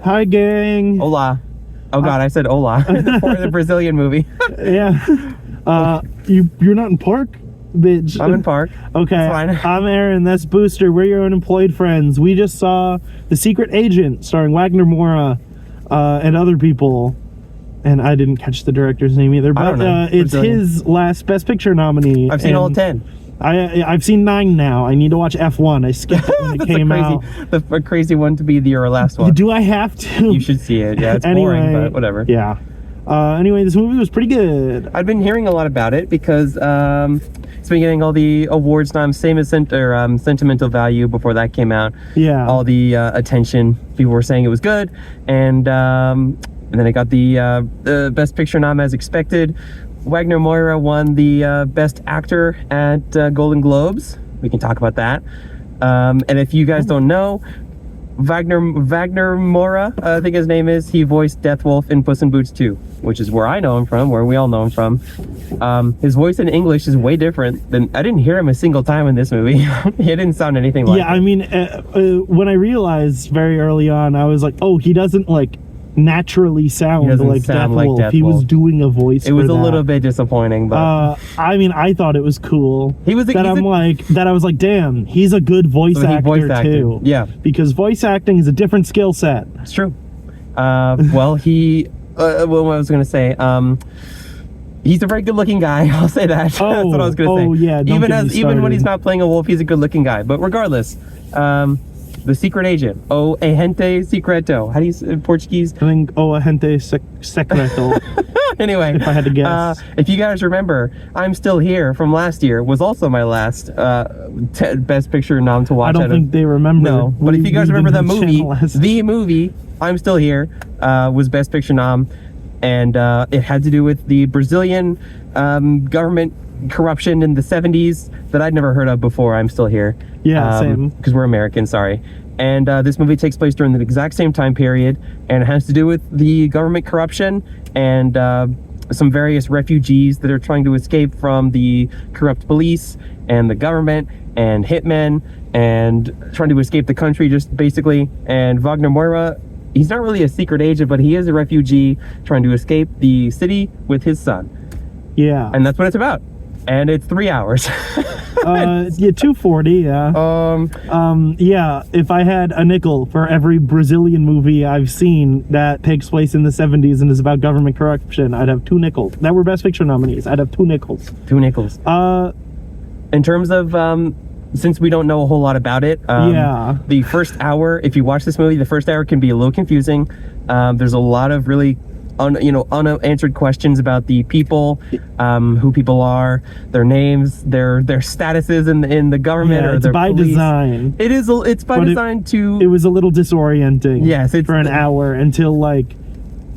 Hi, gang. Hola. Oh God, I said hola for the Brazilian movie. Yeah. You're not in Park, bitch. I'm in Park. Okay. It's fine. I'm Aaron. That's Booster. We're your unemployed friends. We just saw The Secret Agent, starring Wagner Moura and other people. And I didn't catch the director's name either. But I don't know. it's his last Best Picture nominee. I've seen all 10. I've seen 9 now. I need to watch F1. I skipped it when it came out. That's a crazy one to be your last one. Do I have to? You should see it. Yeah, it's Anyway, boring, but whatever. Yeah. Anyway, this movie was pretty good. I've been hearing a lot about it because it's been getting all the awards now. Sentimental value before that came out. Yeah. All the attention. People were saying it was good, and then it got the Best Picture nom as expected. Wagner Moura won the Best Actor at Golden Globes. We can talk about that. And if you guys don't know, Wagner Moura, I think his name is, he voiced Death Wolf in Puss in Boots 2, which is where I know him from, where we all know him from. His voice in English is way different than, I didn't hear him a single time in this movie. He didn't sound anything like it. Yeah, I mean, when I realized very early on, I was like, oh, he doesn't naturally sound like Death Wolf. He was doing a voice. It was a little bit disappointing, but I mean, I thought it was cool. I was like, damn, he's a good voice actor too. Yeah, because voice acting is a different skill set. It's true. Well, what I was gonna say, he's a very good-looking guy. I'll say that. That's what I was gonna say. Oh yeah. Even when he's not playing a wolf, he's a good-looking guy. But regardless, The Secret Agent, AGENTE SECRETO. How do you say in Portuguese? I think AGENTE SECRETO. Anyway, if I had to guess. If you guys remember, I'm Still Here from last year was also my last Best Picture nom to watch. I don't think they remember. No, but if you guys remember the movie, I'm Still Here was Best Picture nom, and it had to do with the Brazilian government corruption in the 70s that I'd never heard of before. I'm Still Here. Yeah, same. Because we're American, sorry. And this movie takes place during the exact same time period, and it has to do with the government corruption and some various refugees that are trying to escape from the corrupt police and the government and hitmen and trying to escape the country, just basically. And Wagner Moura, he's not really a secret agent, but he is a refugee trying to escape the city with his son. Yeah. And that's what it's about. And it's 3 hours. Yeah, 240. Yeah. Yeah. If I had a nickel for every Brazilian movie I've seen that takes place in the 70s and is about government corruption, I'd have 2 nickels. That were Best Picture nominees. I'd have 2 nickels. 2 nickels. In terms of since we don't know a whole lot about it, the first hour, if you watch this movie, the first hour can be a little confusing. There's a lot of really unanswered questions about the people, who people are, their names, their statuses in the government, or their police. Design. It's by design to. It was a little disorienting. Yes, for an hour until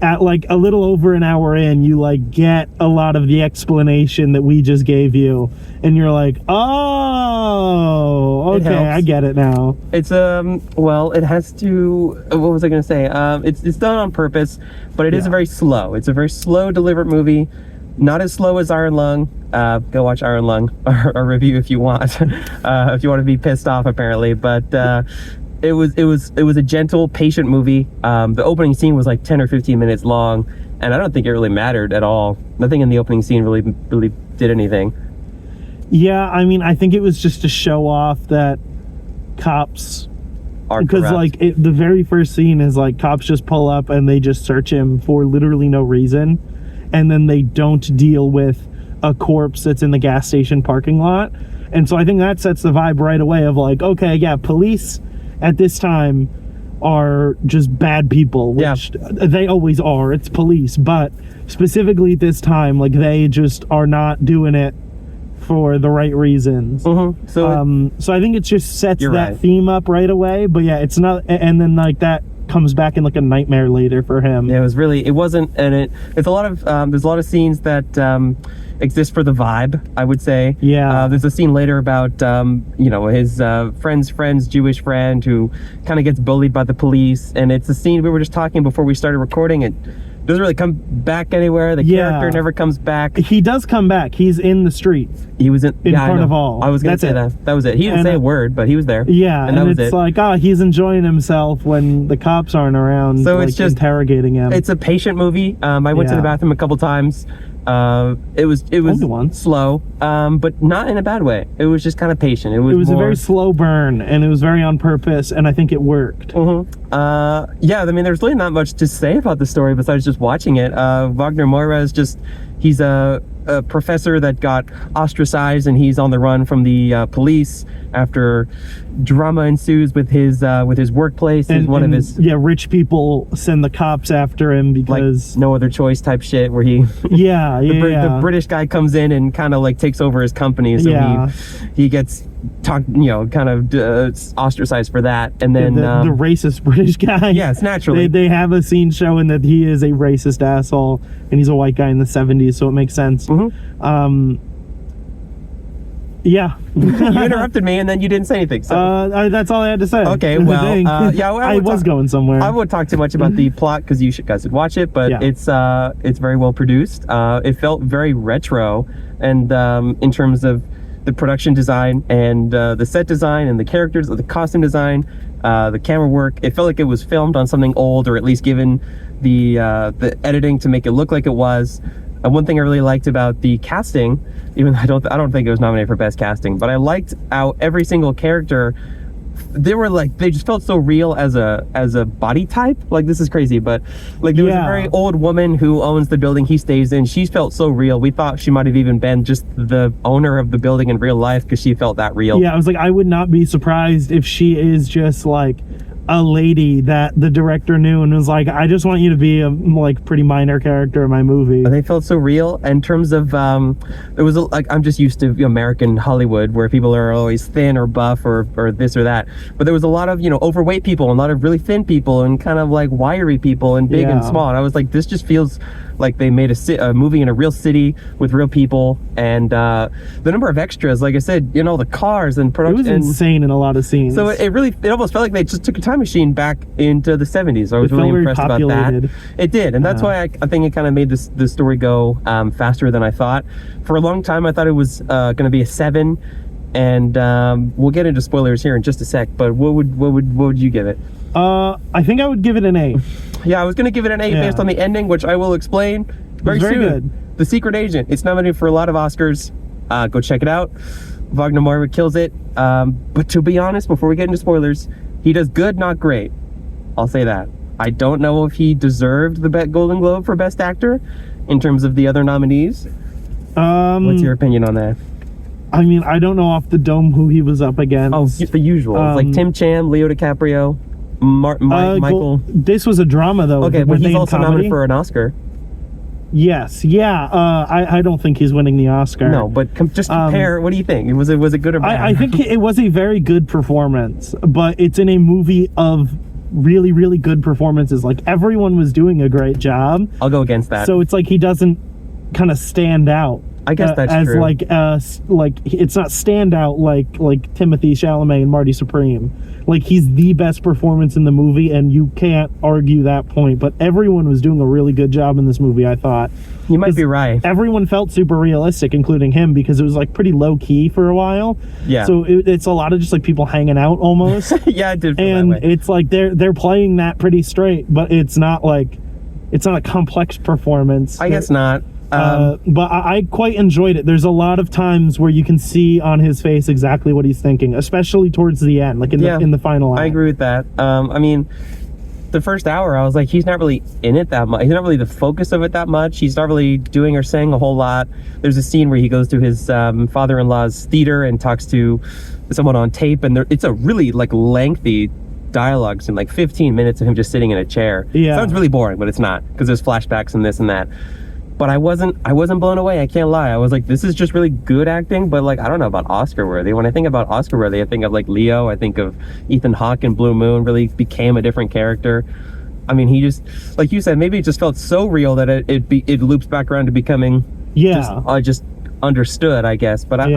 at a little over an hour in, you get a lot of the explanation that we just gave you, and you're like, oh, okay, I get it now. It's well, it has to. What was I gonna say? It's done on purpose, but it is very slow. It's a very slow, deliberate movie. Not as slow as Iron Lung. Go watch Iron Lung, or review if you want. If you want to be pissed off, apparently, but. It was a gentle, patient movie. The opening scene was 10 or 15 minutes long, and I don't think it really mattered at all. Nothing in the opening scene really did anything. Yeah, I mean, I think it was just to show off that cops are because corrupt. The very first scene is cops just pull up and they just search him for literally no reason, and then they don't deal with a corpse that's in the gas station parking lot. And so I think that sets the vibe right away of okay, yeah, police at this time are just bad people, which they always are. It's police, but specifically at this time, they just are not doing it for the right reasons. Mm-hmm. So I think it just sets that theme up right away. But yeah, it's not, and then that comes back in a nightmare later for him. Yeah, it wasn't, and it's a lot of there's a lot of scenes that exist for the vibe, I would say. Yeah. There's a scene later about his friend's Jewish friend who kind of gets bullied by the police, and it's a scene we were just talking before we started recording it. doesn't really come back anywhere. The Yeah. character never comes back. He does come back. He's in the street. He was in front I know. of all. I was gonna That's say it. that was it. He didn't And, say a word, but he was there. Yeah, and that was it's it. like, he's enjoying himself when the cops aren't around, So like, it's just interrogating him. It's a patient movie. I went to the Yeah. bathroom a couple times. It was Only once. slow, but not in a bad way. It was just kind of patient. It was a more, very slow burn, and it was very on purpose, and I think it worked. yeah, I mean, there's really not much to say about the story besides just watching it. Wagner Moura is he's a professor that got ostracized, and he's on the run from the police after drama ensues with his workplace. Rich people send the cops after him because like no other choice type shit, where he the British guy comes in and kind of like takes over his company, so he gets ostracized for that, and then the racist British guy. Yes, naturally. They have a scene showing that he is a racist asshole, and he's a white guy in the 70s, so it makes sense. Yeah. You interrupted me, and then you didn't say anything. So that's all I had to say. Okay, well, I was going somewhere. I won't talk too much about the plot because you guys should watch it, but it's very well produced. It felt very retro, and in terms of the production design and the set design and the characters, the costume design, the camera work, it felt like it was filmed on something old, or at least given the editing to make it look like it was. One thing I really liked about the casting, even though I don't think it was nominated for best casting, but I liked how every single character, they just felt so real as a body type. Like, this is crazy, but like there was a very old woman who owns the building he stays in. She felt so real. We thought she might have even been just the owner of the building in real life, because she felt that real. Yeah, I was like, I would not be surprised if she is just like a lady that the director knew and was like, I just want you to be a like pretty minor character in my movie. They felt so real in terms of it was like, I'm just used to American Hollywood where people are always thin or buff or this or that, but there was a lot of overweight people and a lot of really thin people and kind of like wiry people and big and small, and I was like, this just feels like they made a movie in a real city with real people. And the number of extras, like I said, the cars and production, it was insane in a lot of scenes. So it almost felt like they just took a time machine back into the 70s. I was really impressed about that. It did, and that's why I think it kind of made the story go faster than I thought. For a long time I thought it was going to be a 7, and we'll get into spoilers here in just a sec, but what would you give it? I think I would give it an 8. Yeah, I was going to give it an 8 based on the ending, which I will explain very soon. Good. The Secret Agent. It's nominated for a lot of Oscars. Go check it out. Wagner Moura kills it. But to be honest, before we get into spoilers, he does good, not great. I'll say that. I don't know if he deserved the Golden Globe for Best Actor in terms of the other nominees. What's your opinion on that? I mean, I don't know off the dome who he was up against. Oh, the usual. It's like Tim Chan, Leo DiCaprio, Michael. This was a drama, though. Okay, but he's also nominated for an Oscar. Yes, I don't think he's winning the Oscar. No, but just compare. What do you think? Was it good or bad? I think it was a very good performance, but it's in a movie of really, really good performances. Like, everyone was doing a great job. I'll go against that. So it's like he doesn't kind of stand out. I guess that's as true. Like it's not standout like Timothy Chalamet and Marty Supreme. Like, he's the best performance in the movie, and you can't argue that point. But everyone was doing a really good job in this movie, I thought. You might be right. Everyone felt super realistic, including him, because it was like pretty low key for a while. Yeah. So it's a lot of just like people hanging out almost. Yeah, it did feel and that way. It's like they're playing that pretty straight, but it's not a complex performance. I guess not. But I quite enjoyed it. There's a lot of times where you can see on his face exactly what he's thinking, especially towards the end, like in the final act. I agree with that. I mean, the first hour, I was like, he's not really in it that much. He's not really the focus of it that much. He's not really doing or saying a whole lot. There's a scene where he goes to his father-in-law's theater and talks to someone on tape, and it's a really like lengthy dialogue scene, like 15 minutes of him just sitting in a chair. Yeah. It sounds really boring, but it's not, because there's flashbacks and this and that. But I wasn't blown away, I can't lie. I was like, this is just really good acting, but like, I don't know about Oscar worthy. When I think about Oscar worthy, I think of like Leo, I think of Ethan Hawke in Blue Moon, really became a different character. I mean, he just, like you said, maybe it just felt so real that it loops back around to becoming just understood, I guess. But I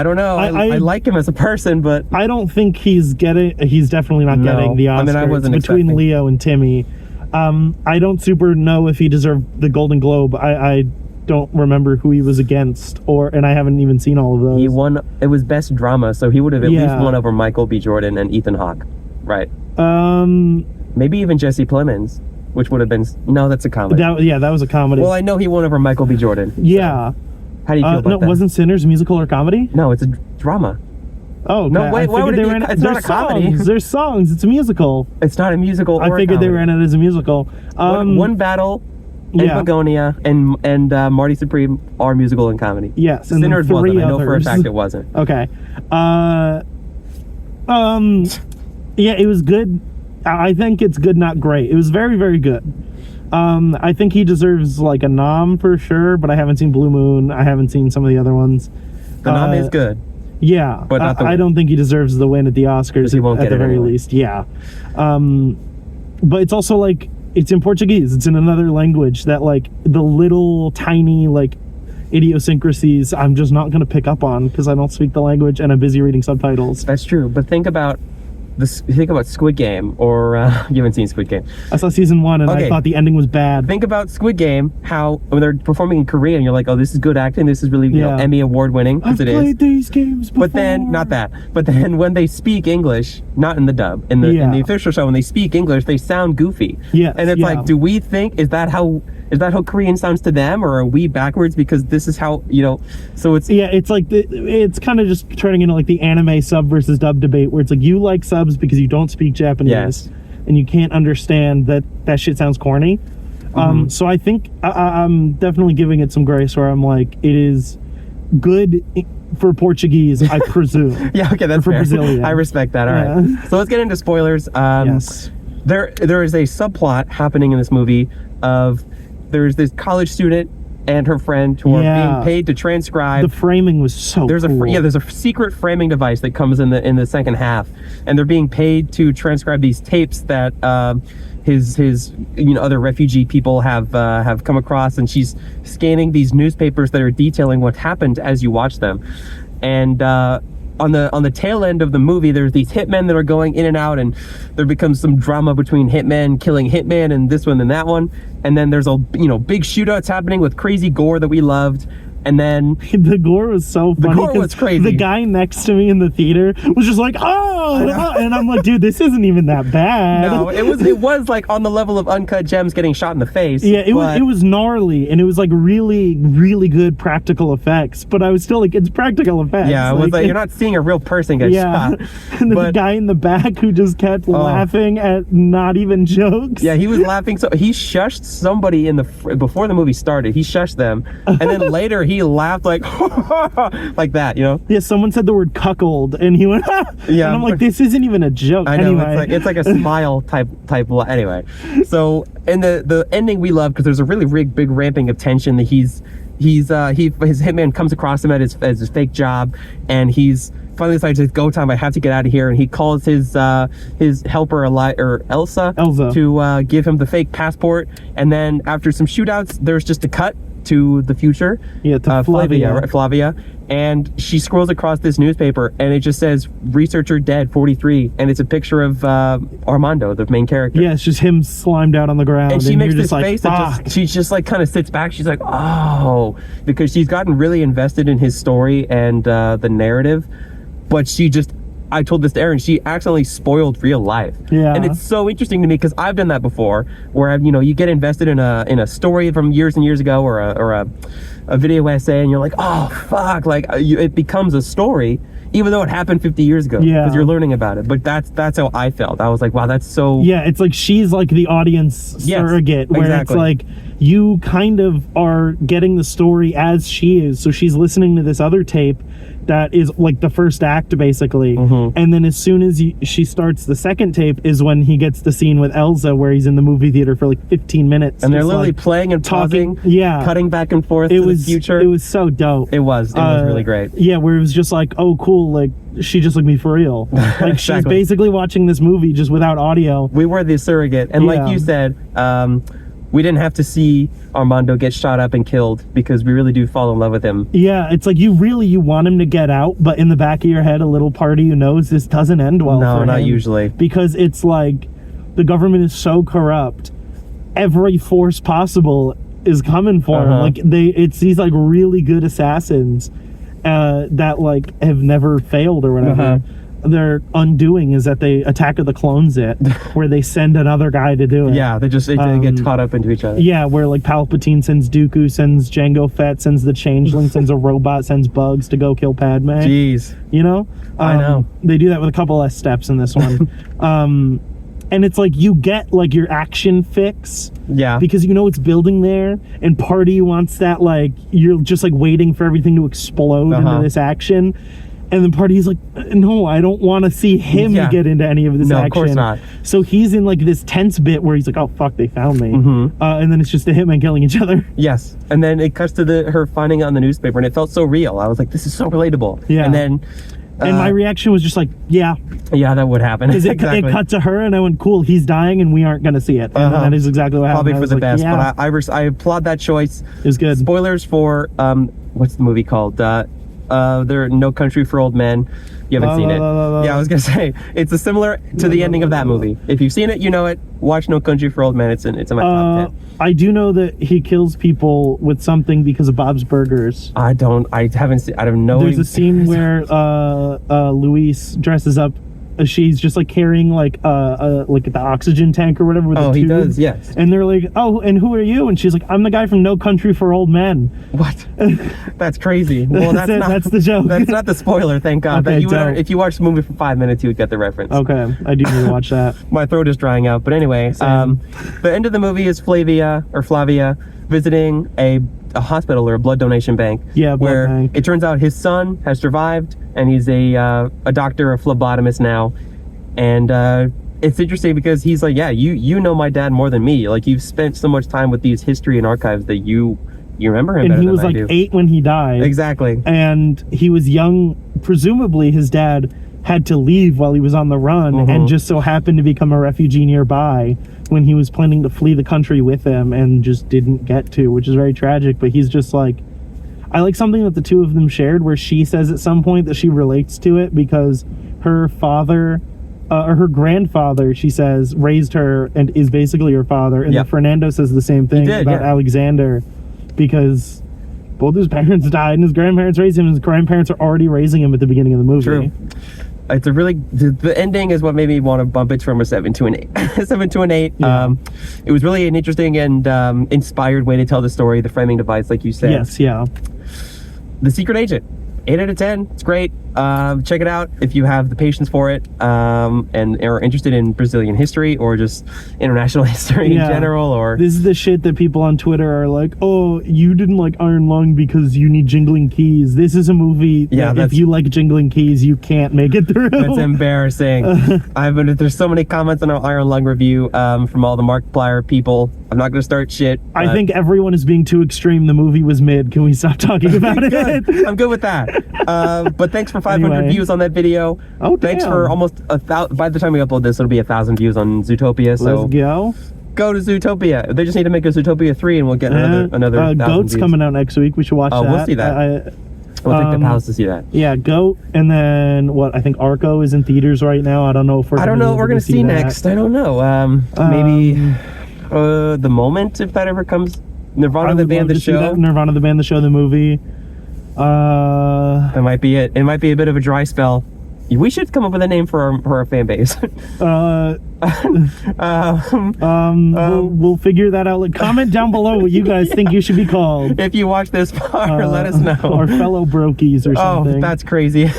don't know. I like him as a person, but I don't think he's definitely not getting the Oscar. I mean, I wasn't between expecting. Leo and Timmy. I don't super know if he deserved the Golden Globe. I don't remember who he was against, and I haven't even seen all of those. He won. It was best drama, so he would have at Yeah. least won over Michael B. Jordan and Ethan Hawke, right? Maybe even Jesse Plemons, which would have been no. That's a comedy. That was a comedy. Well, I know he won over Michael B. Jordan. Yeah. How do you feel about no, that? wasn't Sinners musical or comedy? No, it's a drama. Oh, okay. No, wait, why would it be? It's not a comedy. There's songs. It's a musical. It's not a musical. I figured they ran it as a musical. One Battle, and yeah. Begonia, and Marty Supreme are musical and comedy. Yes, and Sinners then 3 wasn't. I know for a others. fact it wasn't. Okay. Yeah, it was good. I think it's good, not great. It was very, very good. I think he deserves like a nom for sure, but I haven't seen Blue Moon. I haven't seen some of the other ones. The nom is good. Yeah, but not the I don't think he deserves the win at the Oscars. He won't at get the it very anyway. least. Yeah. But it's also like it's in Portuguese. It's in another language that like the little tiny like idiosyncrasies I'm just not going to pick up on because I don't speak the language and I'm busy reading subtitles. That's true, but think about Squid Game, or you haven't seen Squid Game. I saw season 1 and Okay. I thought the ending was bad. Think about Squid Game, how when they're performing in Korean, you're like, oh, this is good acting, this is really Yeah. Emmy award winning, I've because it is. played these games before. But then, not that. But then when they speak English, not in the dub, in the official show, when they speak English, they sound goofy. Yes, And it's yeah. like, do we think, is that how Korean sounds to them, or are we backwards because this is how, so it's... Yeah, it's like it's kind of just turning into like the anime sub versus dub debate where it's like you like subs because you don't speak Japanese Yes. and you can't understand that shit sounds corny. So I think I'm definitely giving it some grace where I'm like, it is good for Portuguese, I presume. Yeah, okay, that's for fair. Brazilian. I respect that. All right. Yeah. So let's get into spoilers. Yes. There is a subplot happening in this movie of there's this college student and her friend who are being paid to transcribe. The framing was so There's cool. there's a secret framing device that comes in the second half, and they're being paid to transcribe these tapes that his other refugee people have come across, and she's scanning these newspapers that are detailing what happened as you watch them. And on the tail end of the movie, there's these hitmen that are going in and out, and there becomes some drama between hitmen killing hitmen and this one and that one. And then there's big shootouts happening with crazy gore that we loved. And then the gore was so funny. The gore was crazy. The guy next to me in the theater was just like, and I'm like, dude, this isn't even that bad. No, it was like on the level of Uncut Gems getting shot in the face. Yeah, it was gnarly, and it was like really, really good practical effects. But I was still like, it's practical effects. Yeah, it was like you're not seeing a real person get shot. And then the guy in the back who just kept laughing at not even jokes. Yeah, he was laughing. So he shushed somebody before the movie started. He shushed them, and then later he laughed like like that. Yeah, someone said the word cuckold, and he went. Yeah, and I'm like, this isn't even a joke. I know, anyway. it's like a smile type. Anyway, so and the ending we love because there's a really big ramping of tension that his hitman comes across him at his fake job, and he's finally decides it's go time. I have to get out of here, and he calls his helper Elsa to give him the fake passport. And then after some shootouts, there's just a cut to the future. Yeah, to Flavia. Right? Flavia. And she scrolls across this newspaper, and it just says researcher dead 43, and it's a picture of Armando, the main character. Yeah, it's just him slimed out on the ground, and she makes you're this just face like, and she just like kind of sits back. She's like, oh, because she's gotten really invested in his story and the narrative, but I told this to Erin, she accidentally spoiled real life. Yeah. And it's so interesting to me because I've done that before, where you get invested in a story from years and years ago, or a video essay, and you're like, oh fuck, like it becomes a story, even though it happened 50 years ago. Yeah. Because you're learning about it. But that's how I felt. I was like, wow, that's so. Yeah, it's like she's like the audience surrogate, where exactly. it's like you kind of are getting the story as she is. So she's listening to this other tape that is like the first act basically, and then as soon as she starts the second tape is when he gets the scene with Elsa where he's in the movie theater for like 15 minutes and they're literally playing and pausing, cutting back and forth to the future. It was so dope. It was really great. Yeah, where it was just like, oh cool, like she just like me for real. Like she's basically watching this movie just without audio. We were the surrogate, and like you said, we didn't have to see Armando get shot up and killed because we really do fall in love with him. Yeah, it's like you want him to get out, but in the back of your head, a little part of you knows this doesn't end well for him. No, not usually. Because it's like the government is so corrupt every force possible is coming for him. Like it's these like really good assassins that like have never failed or whatever. Their undoing is that they Attack of the Clones where they send another guy to do it. Yeah, they get caught up into each other. Yeah, where like Palpatine sends Dooku, sends Jango Fett, sends the Changeling, sends a robot, sends Bugs to go kill Padme. Jeez. You know? I know. They do that with a couple less steps in this one. And it's like you get like your action fix. Yeah. Because you know it's building there, and part of you wants that, like, you're just like waiting for everything to explode into this action. And then part of you's like, no, I don't want to see him get into any of this action. No, of course not. So he's in like this tense bit where he's like, oh fuck, they found me. And then it's just the hitmen killing each other. Yes. And then it cuts to her finding it on the newspaper, and it felt so real. I was like, this is so relatable. Yeah. And then and my reaction was just like, yeah, that would happen. Because exactly. it cut to her, and I went, cool, he's dying, and we aren't going to see it. And that is exactly what happened. Probably for the like, best. yeah. But I applaud that choice. It was good. Spoilers for what's the movie called? There No Country for Old Men. You haven't seen it. Yeah, I was gonna say it's a similar to the ending of that movie. If you've seen it, you know it. Watch No Country for Old Men. It's in my top 10. I do know that he kills people with something because of Bob's Burgers. I haven't seen. I don't know. There's a scene where Luis dresses up. She's just like carrying like the oxygen tank or whatever with a tube. He does, yes. And they're like, oh, and who are you? And she's like, I'm the guy from No Country for Old Men. What? That's crazy. Well, that's the joke. That's not the spoiler, thank God. Okay, If you watched the movie for 5 minutes, you would get the reference. Okay, I do need to watch that. My throat is drying out. But anyway, the end of the movie is Flavia visiting a hospital or a blood donation bank. Yeah, where bank. It turns out his son has survived, and he's a doctor, a phlebotomist now. And it's interesting because he's like, yeah, you know my dad more than me. Like, you've spent so much time with these history and archives that you remember him. And he was like 8 when he died. Exactly. And he was young. Presumably his dad had to leave while he was on the run and just so happened to become a refugee nearby when he was planning to flee the country with him and just didn't get to, which is very tragic. But he's just like, I like something that the two of them shared where she says at some point that she relates to it because her father or her grandfather, she says, raised her and is basically her father. And then Fernando says the same thing about Alexander because both his parents died and his grandparents raised him, and his grandparents are already raising him at the beginning of the movie. True. It's a really, the ending is what made me want to bump it from a 7 to an 8. 7 to an 8. Yeah. It was really an interesting and inspired way to tell the story, the framing device, like you said. Yes, yeah. The Secret Agent. 8 out of 10. It's great. Check it out if you have the patience for it and are interested in Brazilian history or just international history in general. Or this is the shit that people on Twitter are like, oh, you didn't like Iron Lung because you need jingling keys. This is a movie that if you like jingling keys, you can't make it through. That's embarrassing. There's so many comments on our Iron Lung review from all the Markiplier people. I'm not going to start shit. I think everyone is being too extreme. The movie was mid. Can we stop talking about it? I'm good with that. But thanks for 500 views on that video. Oh, thanks damn. for almost 1,000. By the time we upload this, it'll be 1,000 views on Zootopia. So let's go. Go to Zootopia. They just need to make a Zootopia 3 and we'll get another 1,000 Goat's views. Coming out next week. We should watch that. We'll see that. We'll take the pals to see that. Yeah, Goat, and then what? I think Arco is in theaters right now. I don't know if we're. I don't know what we're gonna see next. I don't know. Maybe The Moment, if that ever comes. Nirvana the Band, the show. Nirvana the Band, the show, the movie. That might be it. It might be a bit of a dry spell. We should come up with a name for our fan base. We'll figure that out. Comment down below what you guys think you should be called. If you watch this far, let us know. Our fellow brokies or something. Oh, that's crazy.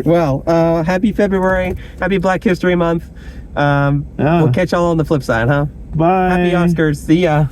Well, happy February. Happy Black History Month. We'll catch y'all on the flip side, huh? Bye. Happy Oscars. See ya.